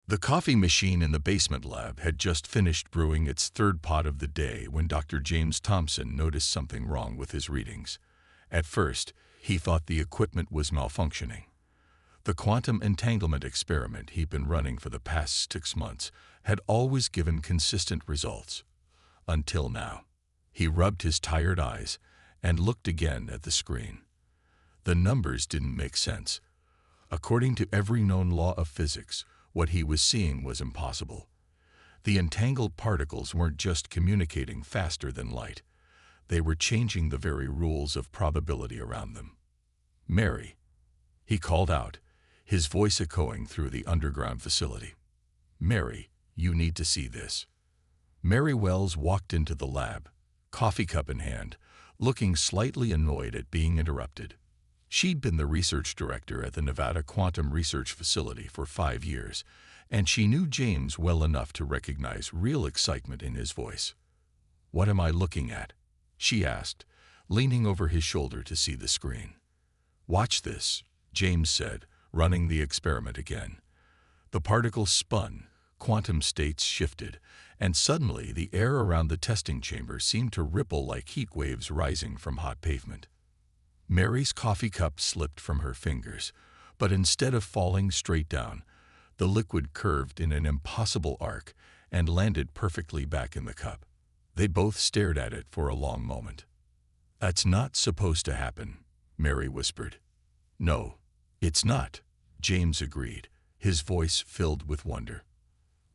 The coffee machine in the basement lab had just finished brewing its third pot of the day when Dr. James Thompson noticed something wrong with his readings. At first, he thought the equipment was malfunctioning. The quantum entanglement experiment he'd been running for the past 6 months had always given consistent results. Until now. He rubbed his tired eyes and looked again at the screen. The numbers didn't make sense. According to every known law of physics, what he was seeing was impossible. The entangled particles weren't just communicating faster than light. They were changing the very rules of probability around them. "Mary," he called out, his voice echoing through the underground facility. "Mary, you need to see this." Mary Wells walked into the lab, coffee cup in hand, looking slightly annoyed at being interrupted. She'd been the research director at the Nevada Quantum Research Facility for 5 years, and she knew James well enough to recognize real excitement in his voice. "What am I looking at?" she asked, leaning over his shoulder to see the screen. "Watch this," James said, running the experiment again. The particles spun, quantum states shifted, and suddenly the air around the testing chamber seemed to ripple like heat waves rising from hot pavement. Mary's coffee cup slipped from her fingers, but instead of falling straight down, the liquid curved in an impossible arc and landed perfectly back in the cup. They both stared at it for a long moment. "That's not supposed to happen," Mary whispered. "No, it's not," James agreed, his voice filled with wonder.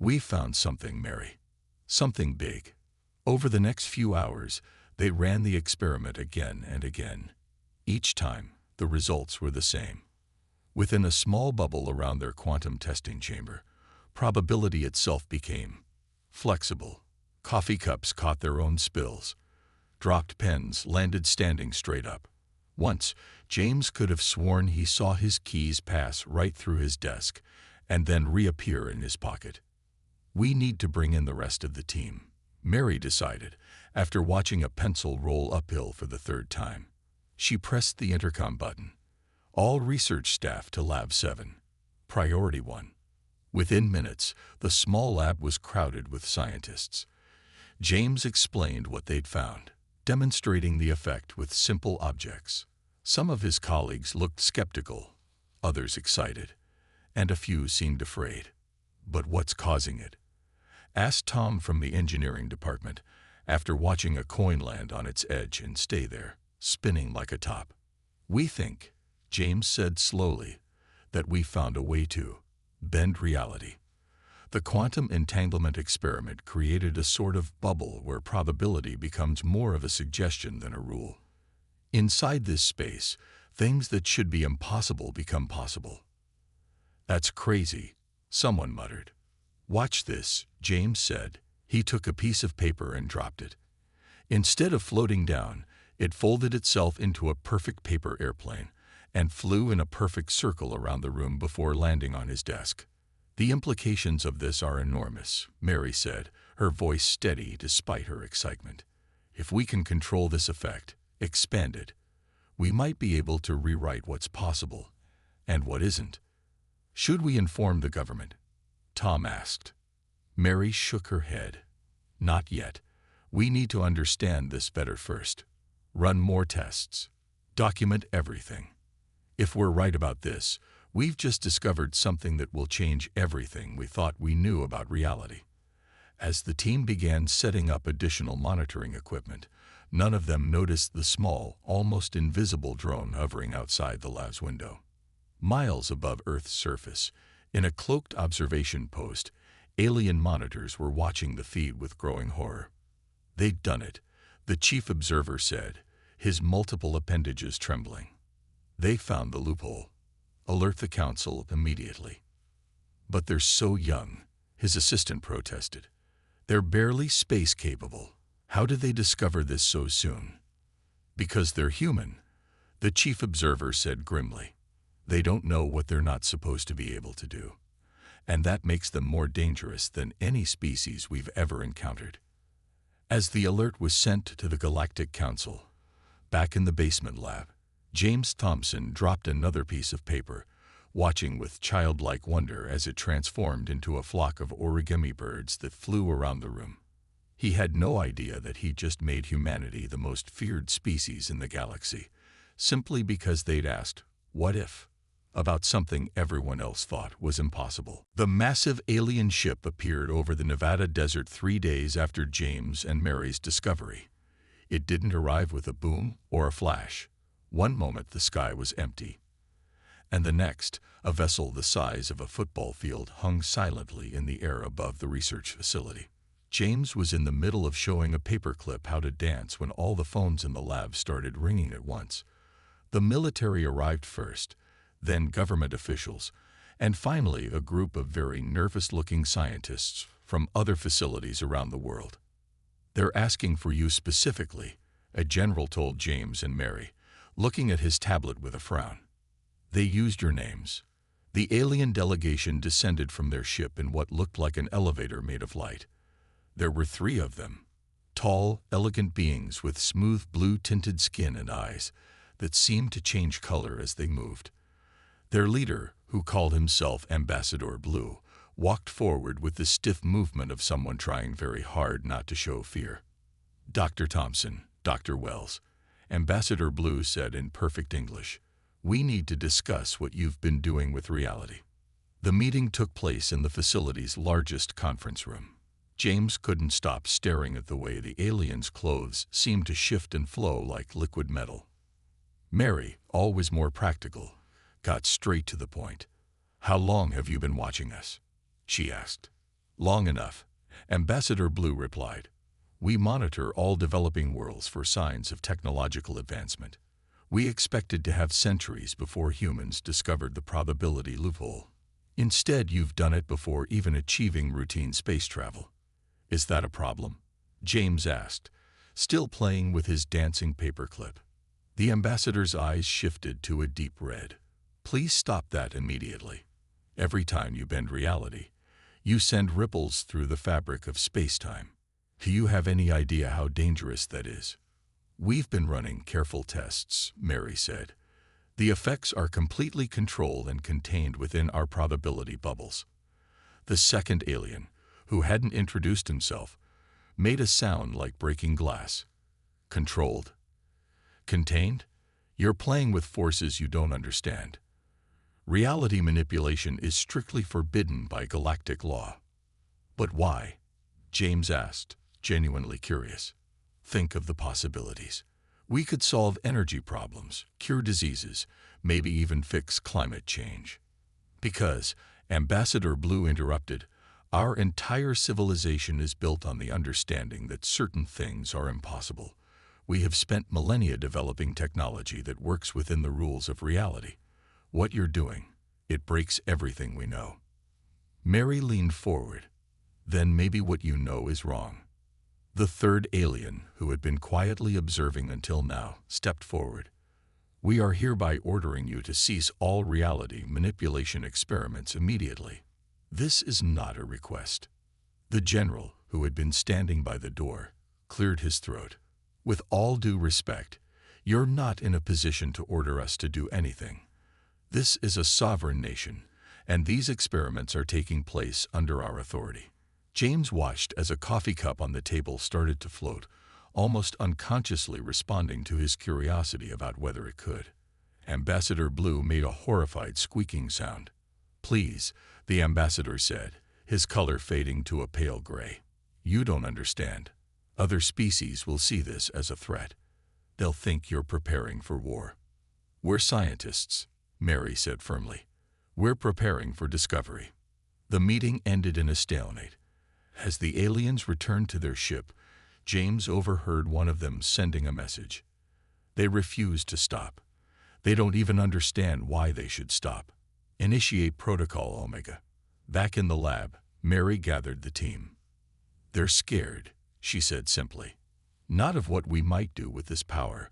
"We found something, Mary. Something big." Over the next few hours, they ran the experiment again and again. Each time, the results were the same. Within a small bubble around their quantum testing chamber, probability itself became flexible. Coffee cups caught their own spills. Dropped pens landed standing straight up. Once, James could have sworn he saw his keys pass right through his desk and then reappear in his pocket. "We need to bring in the rest of the team," Mary decided, after watching a pencil roll uphill for the 3rd time. She pressed the intercom button. "All research staff to Lab 7. Priority 1. Within minutes, the small lab was crowded with scientists. James explained what they'd found, demonstrating the effect with simple objects. Some of his colleagues looked skeptical, others excited, and a few seemed afraid. "But what's causing it?" asked Tom from the engineering department, after watching a coin land on its edge and stay there, spinning like a top. "We think," James said slowly, "that we found a way to bend reality." The quantum entanglement experiment created a sort of bubble where probability becomes more of a suggestion than a rule. Inside this space, things that should be impossible become possible. "That's crazy," someone muttered. "Watch this," James said. He took a piece of paper and dropped it. Instead of floating down, it folded itself into a perfect paper airplane and flew in a perfect circle around the room before landing on his desk. "The implications of this are enormous," Mary said, her voice steady despite her excitement. "If we can control this effect, expand it, we might be able to rewrite what's possible and what isn't." "Should we inform the government?" Tom asked. Mary shook her head. "Not yet. We need to understand this better first. Run more tests. Document everything. If we're right about this, we've just discovered something that will change everything we thought we knew about reality." As the team began setting up additional monitoring equipment, none of them noticed the small, almost invisible drone hovering outside the lab's window. Miles above Earth's surface, in a cloaked observation post, alien monitors were watching the feed with growing horror. "They'd done it," the chief observer said, his multiple appendages trembling. "They found the loophole. Alert the council immediately." "But they're so young," his assistant protested. "They're barely space-capable. How did they discover this so soon?" "Because they're human," the chief observer said grimly. "They don't know what they're not supposed to be able to do. And that makes them more dangerous than any species we've ever encountered." As the alert was sent to the Galactic Council, back in the basement lab, James Thompson dropped another piece of paper, watching with childlike wonder as it transformed into a flock of origami birds that flew around the room. He had no idea that he just made humanity the most feared species in the galaxy, simply because they'd asked, "What if?" about something everyone else thought was impossible. The massive alien ship appeared over the Nevada desert 3 days after James and Mary's discovery. It didn't arrive with a boom or a flash. One moment the sky was empty, and the next, a vessel the size of a football field hung silently in the air above the research facility. James was in the middle of showing a paperclip how to dance when all the phones in the lab started ringing at once. The military arrived first, then government officials, and finally a group of very nervous-looking scientists from other facilities around the world. "They're asking for you specifically," a general told James and Mary, looking at his tablet with a frown. "They used your names." The alien delegation descended from their ship in what looked like an elevator made of light. There were 3 of them, tall, elegant beings with smooth blue-tinted skin and eyes that seemed to change color as they moved. Their leader, who called himself Ambassador Blue, walked forward with the stiff movement of someone trying very hard not to show fear. "Dr. Thompson, Dr. Wells," Ambassador Blue said in perfect English, "we need to discuss what you've been doing with reality." The meeting took place in the facility's largest conference room. James couldn't stop staring at the way the aliens' clothes seemed to shift and flow like liquid metal. Mary, always more practical, got straight to the point. "How long have you been watching us?" she asked. "Long enough," Ambassador Blue replied. "We monitor all developing worlds for signs of technological advancement. We expected to have centuries before humans discovered the probability loophole. Instead, you've done it before even achieving routine space travel. Is that a problem?" James asked, still playing with his dancing paperclip. The ambassador's eyes shifted to a deep red. "Please stop that immediately. Every time you bend reality, you send ripples through the fabric of space-time. Do you have any idea how dangerous that is?" "We've been running careful tests," Mary said. "The effects are completely controlled and contained within our probability bubbles." The second alien, who hadn't introduced himself, made a sound like breaking glass. "Controlled? Contained? You're playing with forces you don't understand. Reality manipulation is strictly forbidden by galactic law." "But why?" James asked, genuinely curious. "Think of the possibilities. We could solve energy problems, cure diseases, maybe even fix climate change." "Because," Ambassador Blue interrupted, "our entire civilization is built on the understanding that certain things are impossible. We have spent millennia developing technology that works within the rules of reality. What you're doing, it breaks everything we know." Mary leaned forward. "Then maybe what you know is wrong." The third alien, who had been quietly observing until now, stepped forward. "We are hereby ordering you to cease all reality manipulation experiments immediately." "This is not a request." The general, who had been standing by the door, cleared his throat. "With all due respect, you're not in a position to order us to do anything. This is a sovereign nation, and these experiments are taking place under our authority." James watched as a coffee cup on the table started to float, almost unconsciously responding to his curiosity about whether it could. Ambassador Blue made a horrified squeaking sound. "Please," the ambassador said, his color fading to a pale gray. "You don't understand. Other species will see this as a threat. They'll think you're preparing for war." "We're scientists," Mary said firmly. "We're preparing for discovery." The meeting ended in a stalemate. As the aliens returned to their ship, James overheard one of them sending a message. "They refuse to stop. They don't even understand why they should stop. Initiate Protocol Omega." Back in the lab, Mary gathered the team. "They're scared," she said simply. "Not of what we might do with this power,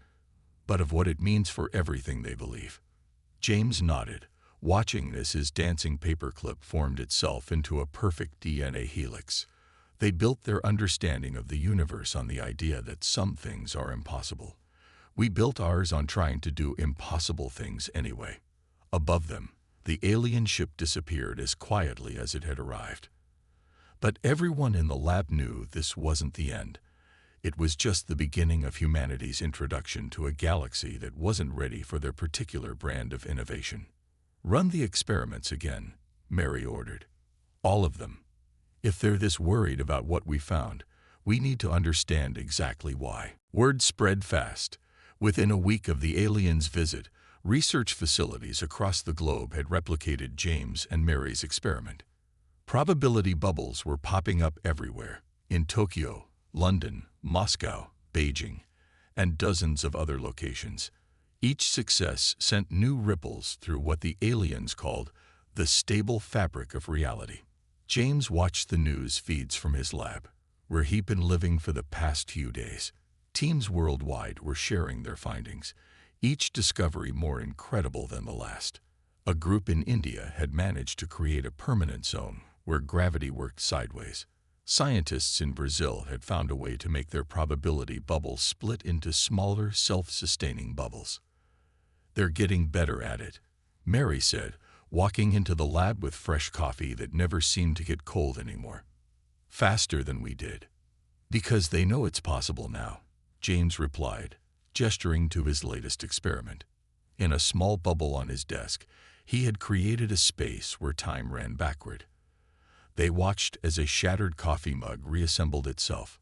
but of what it means for everything they believe." James nodded, watching as his dancing paperclip formed itself into a perfect DNA helix. They built their understanding of the universe on the idea that some things are impossible. We built ours on trying to do impossible things anyway. Above them, The alien ship disappeared as quietly as it had arrived. But everyone in the lab knew this wasn't the end. It was just the beginning of humanity's introduction to a galaxy that wasn't ready for their particular brand of innovation. "Run the experiments again," Mary ordered. "All of them. If they're this worried about what we found, we need to understand exactly why." Word spread fast. Within a week of the aliens' visit, research facilities across the globe had replicated James and Mary's experiment. Probability bubbles were popping up everywhere, in Tokyo, London, Moscow, Beijing, and dozens of other locations. Each success sent new ripples through what the aliens called the stable fabric of reality. James watched the news feeds from his lab, where he'd been living for the past few days. Teams worldwide were sharing their findings, each discovery more incredible than the last. A group in India had managed to create a permanent zone where gravity worked sideways. Scientists in Brazil had found a way to make their probability bubbles split into smaller, self-sustaining bubbles. "They're getting better at it," Mary said, walking into the lab with fresh coffee that never seemed to get cold anymore. "Faster than we did." "Because they know it's possible now," James replied, gesturing to his latest experiment. In a small bubble on his desk, he had created a space where time ran backward. They watched as a shattered coffee mug reassembled itself.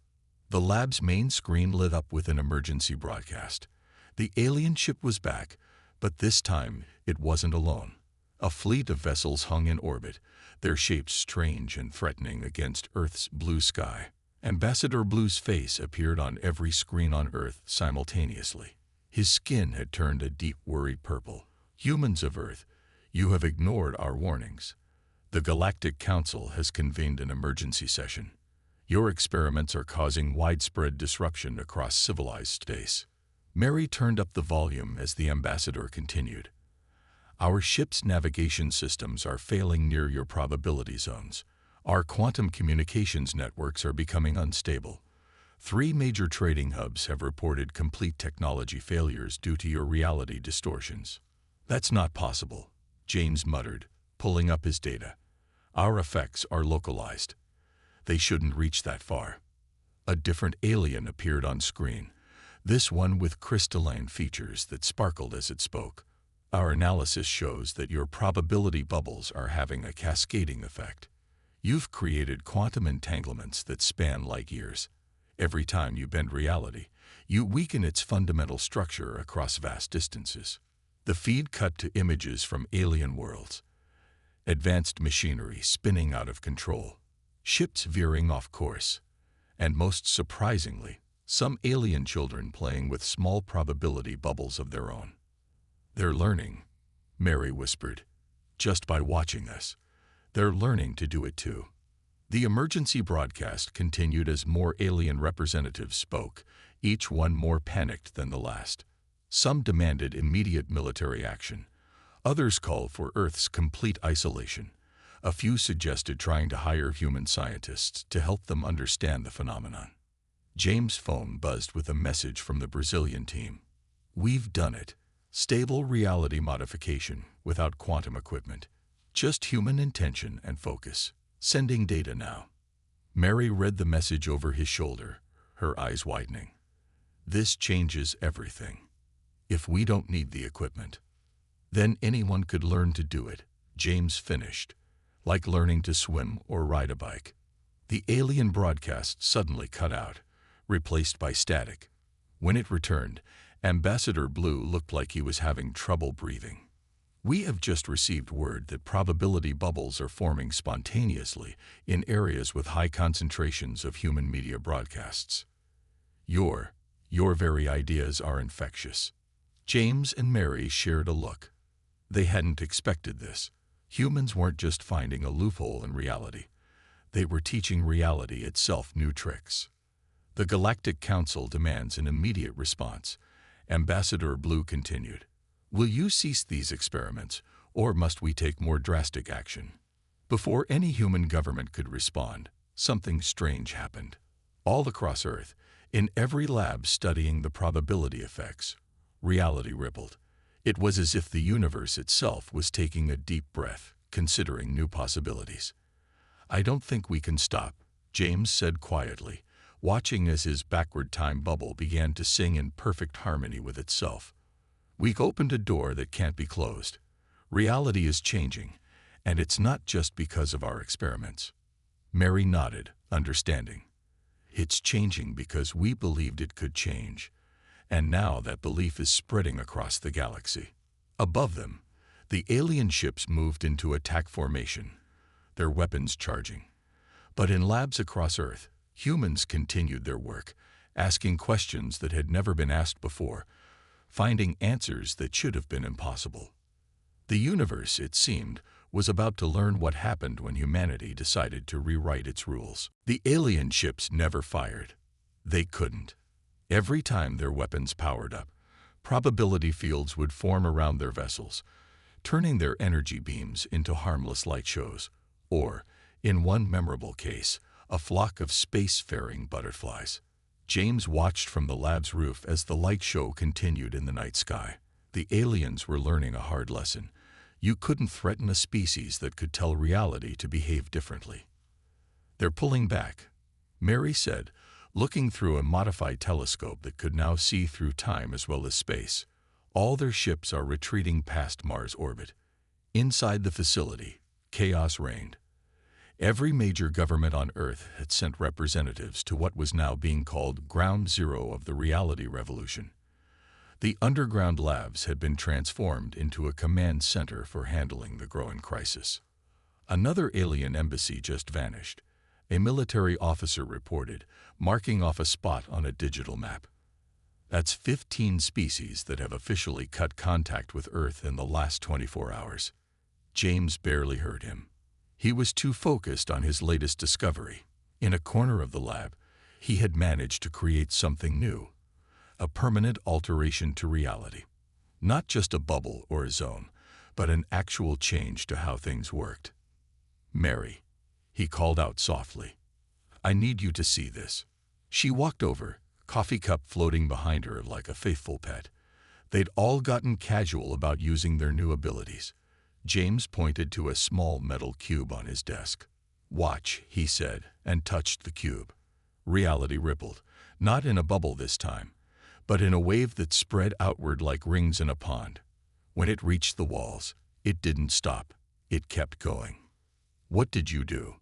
The lab's main screen lit up with an emergency broadcast. The alien ship was back, but this time it wasn't alone. A fleet of vessels hung in orbit, their shapes strange and threatening against Earth's blue sky. Ambassador Blue's face appeared on every screen on Earth simultaneously. His skin had turned a deep worried purple. "Humans of Earth, you have ignored our warnings. The Galactic Council has convened an emergency session. Your experiments are causing widespread disruption across civilized space." Mary turned up the volume as the ambassador continued. "Our ship's navigation systems are failing near your probability zones. Our quantum communications networks are becoming unstable. 3 major trading hubs have reported complete technology failures due to your reality distortions." "That's not possible," James muttered, pulling up his data. "Our effects are localized. They shouldn't reach that far." A different alien appeared on screen, this one with crystalline features that sparkled as it spoke. "Our analysis shows that your probability bubbles are having a cascading effect. You've created quantum entanglements that span light years. Every time you bend reality, you weaken its fundamental structure across vast distances." The feed cut to images from alien worlds. Advanced machinery spinning out of control, ships veering off course, and most surprisingly, some alien children playing with small probability bubbles of their own. "They're learning," Mary whispered. "Just by watching us, they're learning to do it too." The emergency broadcast continued as more alien representatives spoke, each one more panicked than the last. Some demanded immediate military action. Others called for Earth's complete isolation. A few suggested trying to hire human scientists to help them understand the phenomenon. James' phone buzzed with a message from the Brazilian team. "We've done it. Stable reality modification without quantum equipment. Just human intention and focus. Sending data now." Mary read the message over his shoulder, her eyes widening. "This changes everything. If we don't need the equipment, then anyone could learn to do it," James finished, "like learning to swim or ride a bike." The alien broadcast suddenly cut out, replaced by static. When it returned, Ambassador Blue looked like he was having trouble breathing. "We have just received word that probability bubbles are forming spontaneously in areas with high concentrations of human media broadcasts. Your very ideas are infectious." James and Mary shared a look. They hadn't expected this. Humans weren't just finding a loophole in reality. They were teaching reality itself new tricks. "The Galactic Council demands an immediate response," Ambassador Blue continued. "Will you cease these experiments, or must we take more drastic action?" Before any human government could respond, something strange happened. All across Earth, in every lab studying the probability effects, reality rippled. It was as if the universe itself was taking a deep breath, considering new possibilities. "I don't think we can stop," James said quietly, watching as his backward time bubble began to sing in perfect harmony with itself. "We've opened a door that can't be closed. Reality is changing, and it's not just because of our experiments." Mary nodded, understanding. "It's changing because we believed it could change, and now that belief is spreading across the galaxy." Above them, the alien ships moved into attack formation, their weapons charging. But in labs across Earth, humans continued their work, asking questions that had never been asked before, finding answers that should have been impossible. The universe, it seemed, was about to learn what happened when humanity decided to rewrite its rules. The alien ships never fired. They couldn't. Every time their weapons powered up, probability fields would form around their vessels, turning their energy beams into harmless light shows, or, in one memorable case, a flock of space-faring butterflies. James watched from the lab's roof as the light show continued in the night sky. The aliens were learning a hard lesson. You couldn't threaten a species that could tell reality to behave differently. "They're pulling back," Mary said, looking through a modified telescope that could now see through time as well as space. "All their ships are retreating past Mars' orbit." Inside the facility, chaos reigned. Every major government on Earth had sent representatives to what was now being called Ground Zero of the Reality Revolution. The underground labs had been transformed into a command center for handling the growing crisis. Another alien embassy just vanished, a military officer reported, marking off a spot on a digital map. "That's 15 species that have officially cut contact with Earth in the last 24 hours. James barely heard him. He was too focused on his latest discovery. In a corner of the lab, he had managed to create something new, a permanent alteration to reality. Not just a bubble or a zone, but an actual change to how things worked. "Mary," he called out softly, "I need you to see this." She walked over, coffee cup floating behind her like a faithful pet. They'd all gotten casual about using their new abilities. James pointed to a small metal cube on his desk. "Watch," he said, and touched the cube. Reality rippled, not in a bubble this time, but in a wave that spread outward like rings in a pond. When it reached the walls, it didn't stop. It kept going. "What did you do?"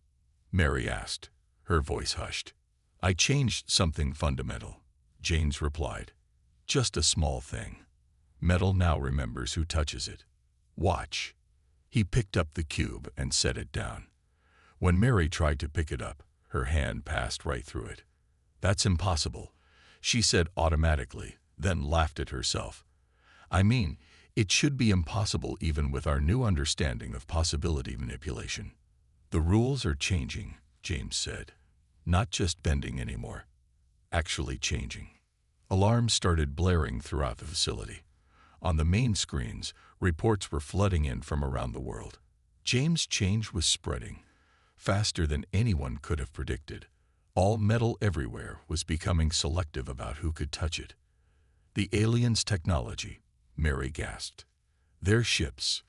Mary asked, her voice hushed. "I changed something fundamental," James replied. "Just a small thing. Metal now remembers who touches it. Watch." He picked up the cube and set it down. When Mary tried to pick it up, her hand passed right through it. "That's impossible," she said automatically, then laughed at herself. "I mean, it should be impossible even with our new understanding of possibility manipulation." "The rules are changing," James said. "Not just bending anymore. Actually changing." Alarms started blaring throughout the facility. On the main screens, reports were flooding in from around the world. James' change was spreading, faster than anyone could have predicted. All metal everywhere was becoming selective about who could touch it. "The aliens' technology," Mary gasped. "Their ships."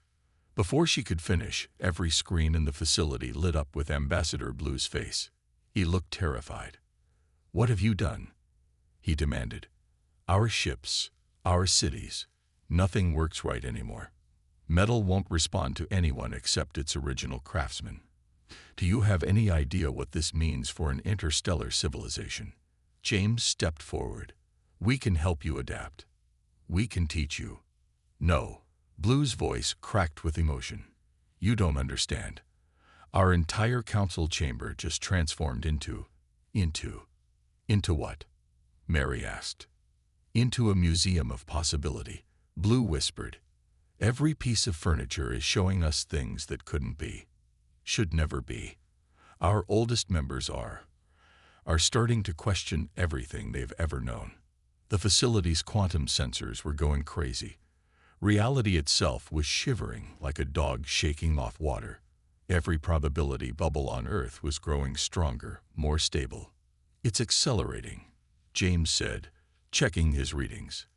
Before she could finish, every screen in the facility lit up with Ambassador Blue's face. He looked terrified. "What have you done?" he demanded. "Our ships, our cities. Nothing works right anymore. Metal won't respond to anyone except its original craftsman. Do you have any idea what this means for an interstellar civilization?" James stepped forward. "We can help you adapt. We can teach you." "No." Blue's voice cracked with emotion. "You don't understand. Our entire council chamber just transformed into what?" Mary asked. "Into a museum of possibility," Blue whispered. "Every piece of furniture is showing us things that couldn't be, should never be. Our oldest members are starting to question everything they've ever known." The facility's quantum sensors were going crazy. Reality itself was shivering like a dog shaking off water. Every probability bubble on Earth was growing stronger, more stable. "It's accelerating," James said, checking his readings.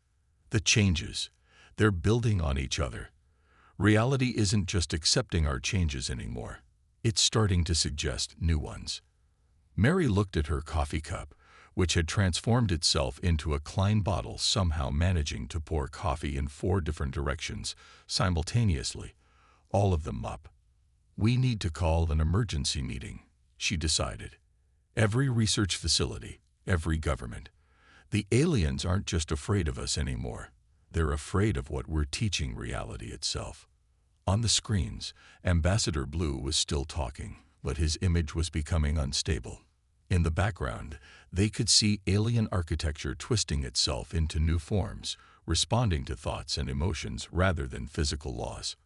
"The changes, They're building on each other. Reality isn't just accepting our changes anymore. It's starting to suggest new ones. Mary looked at her coffee cup, which had transformed itself into a Klein bottle, somehow managing to pour coffee in 4 different directions simultaneously, all of them up. We need to call an emergency meeting, she decided. Every research facility, every government. The aliens aren't just afraid of us anymore. They're afraid of what we're teaching reality itself. On the screens, Ambassador Blue was still talking, but his image was becoming unstable. In the background, they could see alien architecture twisting itself into new forms, responding to thoughts and emotions rather than physical laws.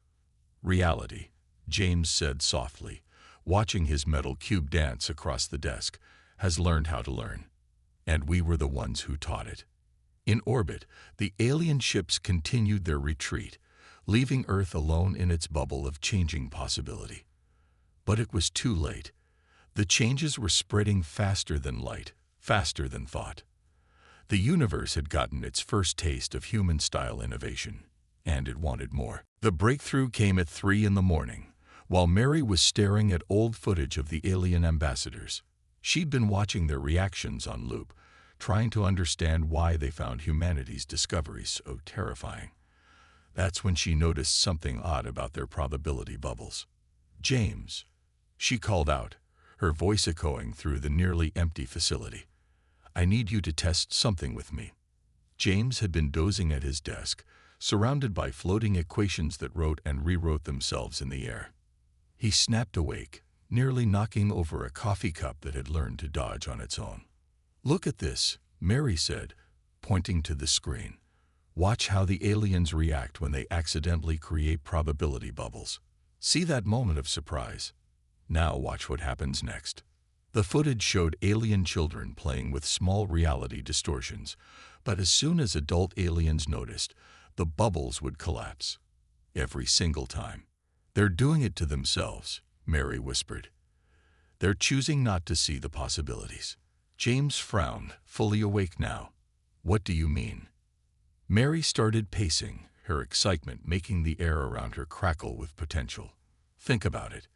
Reality, James said softly, watching his metal cube dance across the desk, has learned how to learn. And we were the ones who taught it. In orbit, the alien ships continued their retreat, leaving Earth alone in its bubble of changing possibility. But it was too late. The changes were spreading faster than light, faster than thought. The universe had gotten its first taste of human-style innovation, and it wanted more. The breakthrough came at 3 in the morning, while Mary was staring at old footage of the alien ambassadors. She'd been watching their reactions on loop, trying to understand why they found humanity's discoveries so terrifying. That's when she noticed something odd about their probability bubbles. "James," she called out, her voice echoing through the nearly empty facility. "I need you to test something with me." James had been dozing at his desk, surrounded by floating equations that wrote and rewrote themselves in the air. He snapped awake, nearly knocking over a coffee cup that had learned to dodge on its own. "Look at this," Mary said, pointing to the screen. "Watch how the aliens react when they accidentally create probability bubbles. See that moment of surprise? Now watch what happens next." The footage showed alien children playing with small reality distortions, but as soon as adult aliens noticed, the bubbles would collapse. Every single time. "They're doing it to themselves," Mary whispered. "They're choosing not to see the possibilities." James frowned, fully awake now. "What do you mean?" Mary started pacing, her excitement making the air around her crackle with potential. "Think about it.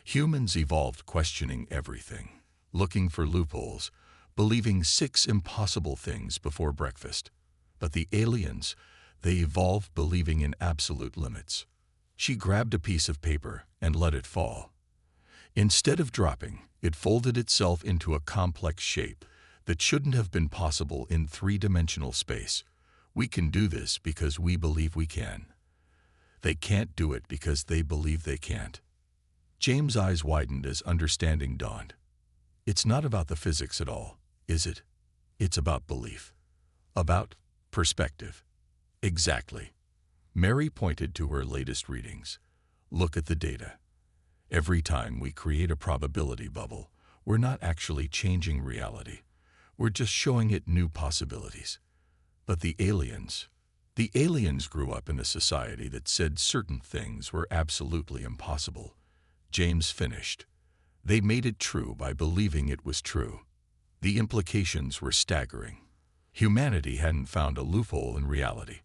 Humans evolved questioning everything, looking for loopholes, believing 6 impossible things before breakfast. But the aliens, they evolved believing in absolute limits." She grabbed a piece of paper and let it fall. Instead of dropping, it folded itself into a complex shape that shouldn't have been possible in 3-dimensional space. "We can do this because we believe we can. They can't do it because they believe they can't." James' eyes widened as understanding dawned. "It's not about the physics at all, is it? It's about belief. About perspective." "Exactly." Mary pointed to her latest readings. "Look at the data. Every time we create a probability bubble, we're not actually changing reality. We're just showing it new possibilities. But the aliens grew up in a society that said certain things were absolutely impossible." James finished. "They made it true by believing it was true. The implications were staggering. Humanity hadn't found a loophole in reality.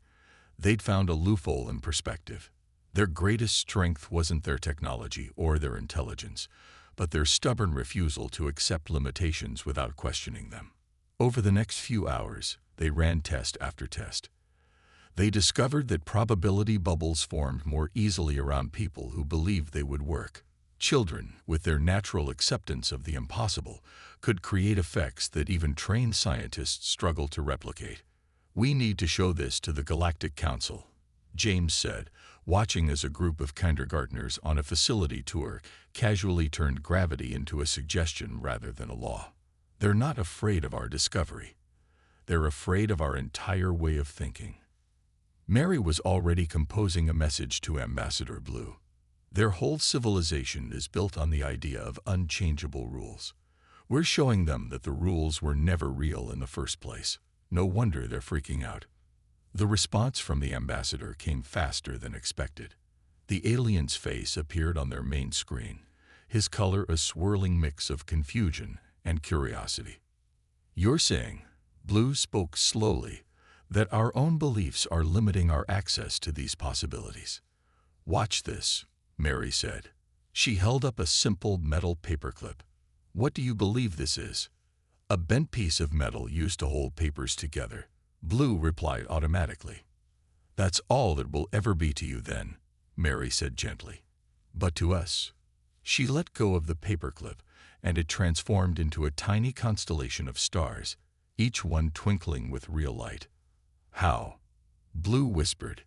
They'd found a loophole in perspective. Their greatest strength wasn't their technology or their intelligence, but their stubborn refusal to accept limitations without questioning them. Over the next few hours, they ran test after test. They discovered that probability bubbles formed more easily around people who believed they would work. Children, with their natural acceptance of the impossible, could create effects that even trained scientists struggle to replicate. "We need to show this to the Galactic Council," James said, watching as a group of kindergartners on a facility tour casually turned gravity into a suggestion rather than a law. "They're not afraid of our discovery. They're afraid of our entire way of thinking." Mary was already composing a message to Ambassador Blue. "Their whole civilization is built on the idea of unchangeable rules. We're showing them that the rules were never real in the first place. No wonder they're freaking out." The response from the ambassador came faster than expected. The alien's face appeared on their main screen, his color a swirling mix of confusion and curiosity. "You're saying," Blue spoke slowly, that our own beliefs are limiting our access to these possibilities. "Watch this," Mary said. She held up a simple metal paperclip. "What do you believe this is?" "A bent piece of metal used to hold papers together," Blue replied automatically. "That's all that will ever be to you then," Mary said gently. "But to us." She let go of the paperclip, and it transformed into a tiny constellation of stars, each one twinkling with real light. "How?" Blue whispered.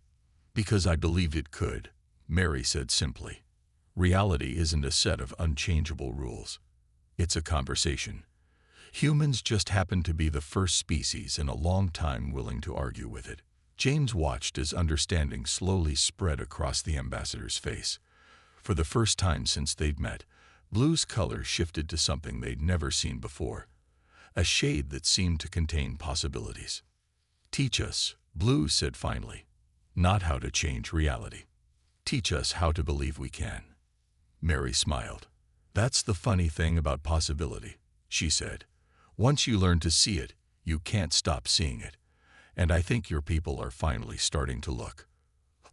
"Because I believed it could," Mary said simply. "Reality isn't a set of unchangeable rules. It's a conversation. Humans just happen to be the first species in a long time willing to argue with it." James watched as understanding slowly spread across the ambassador's face. For the first time since they'd met, Blue's color shifted to something they'd never seen before, a shade that seemed to contain possibilities. "Teach us," Blue said finally, "not how to change reality. Teach us how to believe we can." Mary smiled. "That's the funny thing about possibility," she said. "Once you learn to see it, you can't stop seeing it. And I think your people are finally starting to look."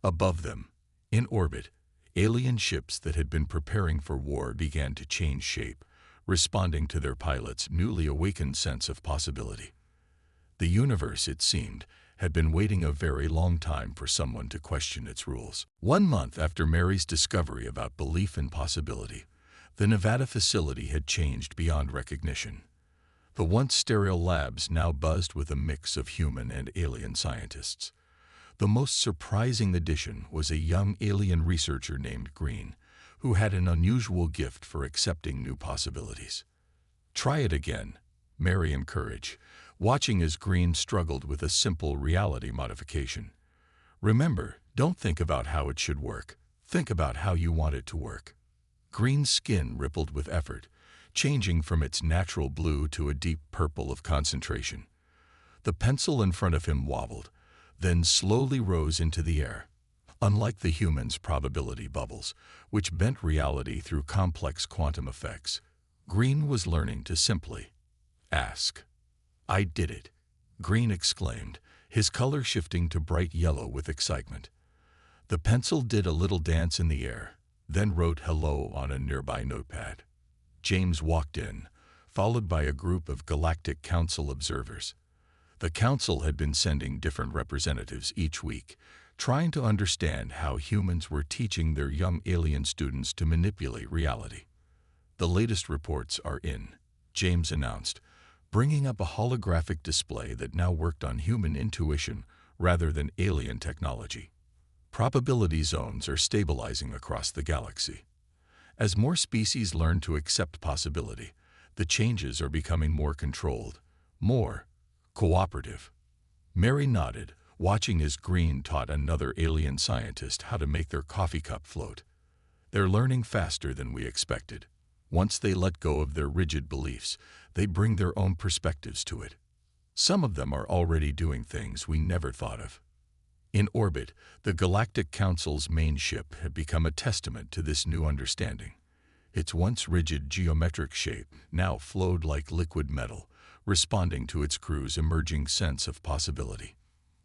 Above them, in orbit, alien ships that had been preparing for war began to change shape, responding to their pilots' newly awakened sense of possibility. The universe, it seemed, had been waiting a very long time for someone to question its rules. 1 month after Mary's discovery about belief in possibility, the Nevada facility had changed beyond recognition. The once sterile labs now buzzed with a mix of human and alien scientists. The most surprising addition was a young alien researcher named Green, who had an unusual gift for accepting new possibilities. "Try it again," Mary encouraged, watching as Green struggled with a simple reality modification. "Remember, don't think about how it should work. Think about how you want it to work." Green's skin rippled with effort, changing from its natural blue to a deep purple of concentration. The pencil in front of him wobbled, then slowly rose into the air. Unlike the human's probability bubbles, which bent reality through complex quantum effects, Green was learning to simply ask. "I did it," Green exclaimed, his color shifting to bright yellow with excitement. The pencil did a little dance in the air, then wrote hello on a nearby notepad. James walked in, followed by a group of Galactic Council observers. The Council had been sending different representatives each week, trying to understand how humans were teaching their young alien students to manipulate reality. "The latest reports are in," James announced, bringing up a holographic display that now worked on human intuition rather than alien technology. "Probability zones are stabilizing across the galaxy. As more species learn to accept possibility, the changes are becoming more controlled, more cooperative." Mary nodded, watching as Green taught another alien scientist how to make their coffee cup float. "They're learning faster than we expected. Once they let go of their rigid beliefs, they bring their own perspectives to it. Some of them are already doing things we never thought of." In orbit, the Galactic Council's main ship had become a testament to this new understanding. Its once rigid geometric shape now flowed like liquid metal, responding to its crew's emerging sense of possibility.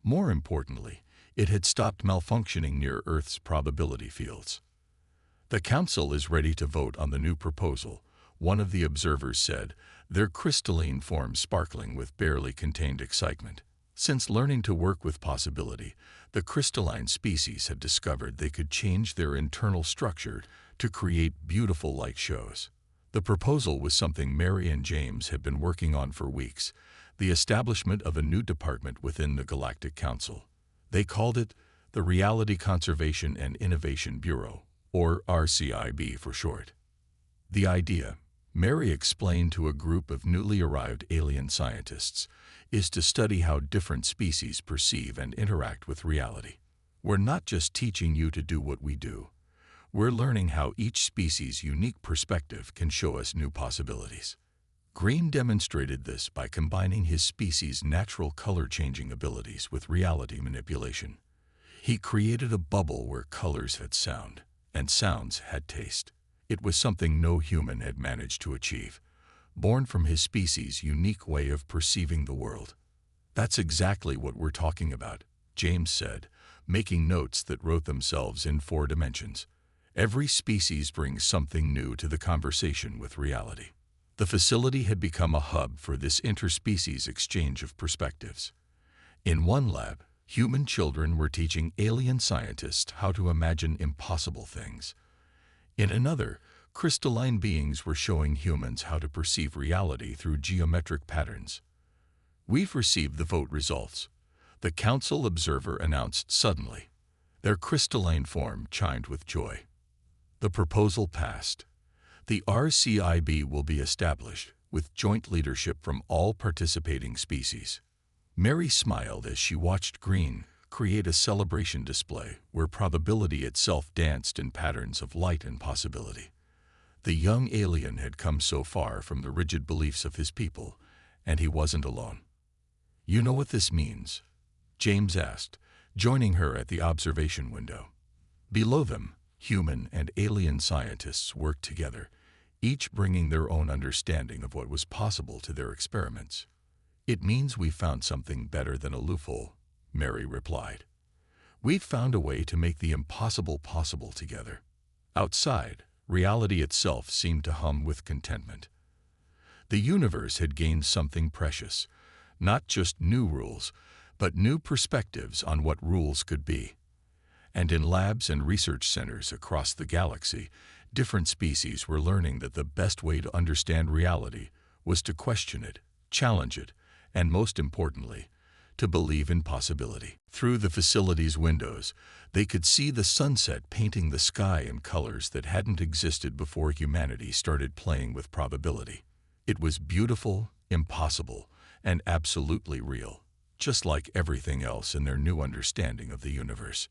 More importantly, it had stopped malfunctioning near Earth's probability fields. "The Council is ready to vote on the new proposal," one of the observers said, their crystalline form sparkling with barely contained excitement. Since learning to work with possibility, the crystalline species had discovered they could change their internal structure to create beautiful light shows. The proposal was something Mary and James had been working on for weeks, the establishment of a new department within the Galactic Council. They called it the Reality Conservation and Innovation Bureau, or RCIB for short. The idea, Mary explained to a group of newly arrived alien scientists, is to study how different species perceive and interact with reality. "We're not just teaching you to do what we do. We're learning how each species' unique perspective can show us new possibilities." Green demonstrated this by combining his species' natural color-changing abilities with reality manipulation. He created a bubble where colors had sound, and sounds had taste. It was something no human had managed to achieve, born from his species' unique way of perceiving the world. That's exactly what we're talking about, James said, making notes that wrote themselves in 4 dimensions. Every species brings something new to the conversation with reality. The facility had become a hub for this interspecies exchange of perspectives. In one lab, human children were teaching alien scientists how to imagine impossible things. In another, crystalline beings were showing humans how to perceive reality through geometric patterns. "We've received the vote results," the council observer announced suddenly. Their crystalline form chimed with joy. The proposal passed. The RCIB will be established, with joint leadership from all participating species. Mary smiled as she watched Green create a celebration display where probability itself danced in patterns of light and possibility. The young alien had come so far from the rigid beliefs of his people, and he wasn't alone. "You know what this means?" James asked, joining her at the observation window. Below them, human and alien scientists worked together, each bringing their own understanding of what was possible to their experiments. "It means we found something better than a loophole," Mary replied. "We've found a way to make the impossible possible together." Outside, reality itself seemed to hum with contentment. The universe had gained something precious, not just new rules, but new perspectives on what rules could be. And in labs and research centers across the galaxy, different species were learning that the best way to understand reality was to question it, challenge it, and most importantly, to believe in possibility. Through the facility's windows, they could see the sunset painting the sky in colors that hadn't existed before humanity started playing with probability. It was beautiful, impossible, and absolutely real, just like everything else in their new understanding of the universe.